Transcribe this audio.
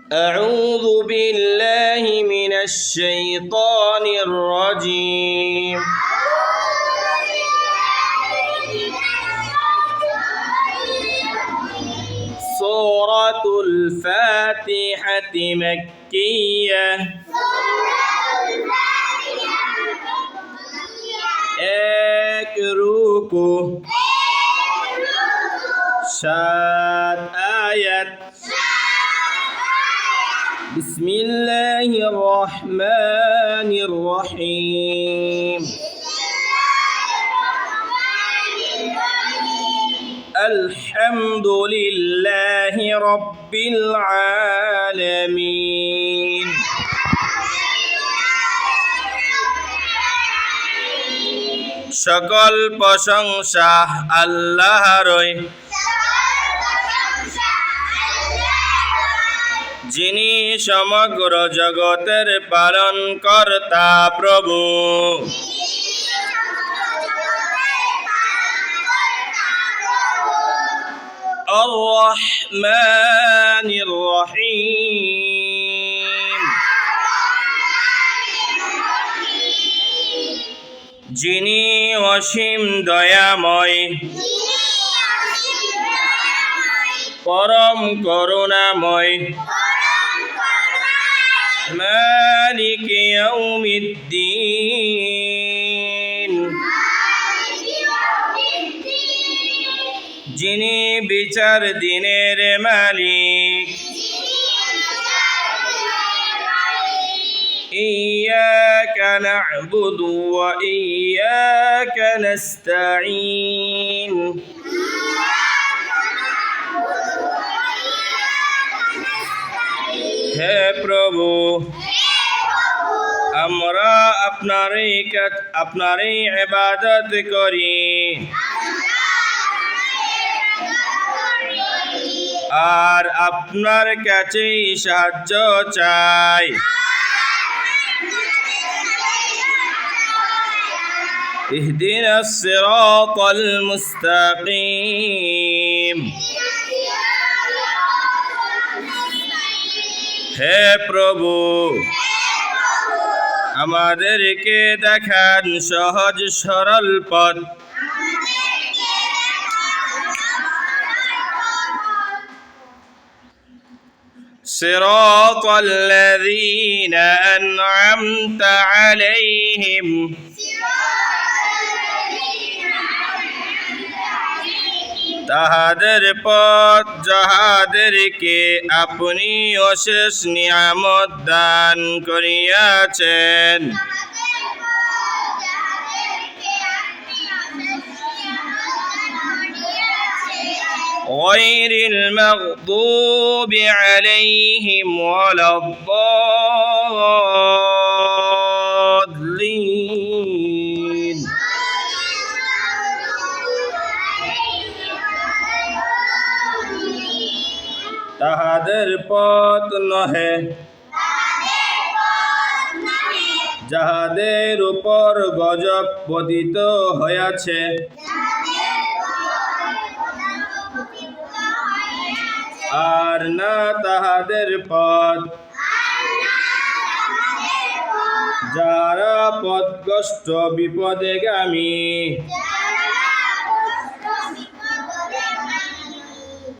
أعوذ بالله من الشيطان الرجيم سورة الفاتحة مكية एक रुकू 7 आयत बिस्मिल्लाहिर रहमानिर रहीम अल्हम्दुलिल्लाहि रब्बिल आलमीन সকল প্রশংসা আল্লাহরই যিনি সমগ্র জগতের পালনকর্তা প্রভু আর রহমানির রহিম যিনি অসীম দয়াময় পরম করুণাময় মালিক ইয়াউমিদ্দিন যিনি বিচার দিনের মালিক إياك نعبد وإياك نستعين হে প্রভু আমরা আপনারই ইবাদত করি আর আপনার কাছেই সাহায্য চাই اهدنا الصراط المستقيم হে প্রভু আমাদেরকে দেখান সহজ সরল পথ صراط الذين أنعمت عليهم তাহাদের পথ যাহাদেরকে আপনি অশেষ নিয়ামত দান করিয়াছেন غير المغضوب عليهم ولا الضالين তাহাদের পথ নহে যাহাদের উপর গজব পতিত হইয়াছে আর না তাহাদের পথ যারা পথগ্রস্ত বিপদেগামী